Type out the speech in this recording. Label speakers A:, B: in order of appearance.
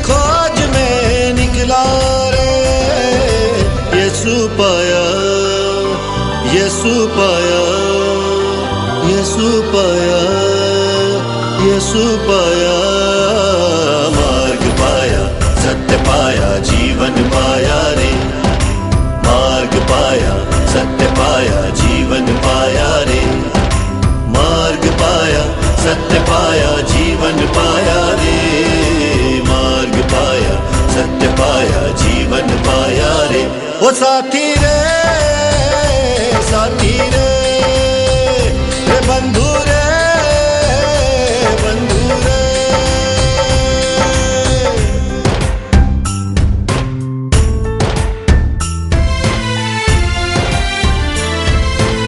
A: खोज में निकला रे। यीशु पाया, यीशु पाया, यीशु पाया, यीशु पाया। मार्ग पाया, सत्य पाया, जीवन पाया रे। मार्ग पाया, सत्य पाया,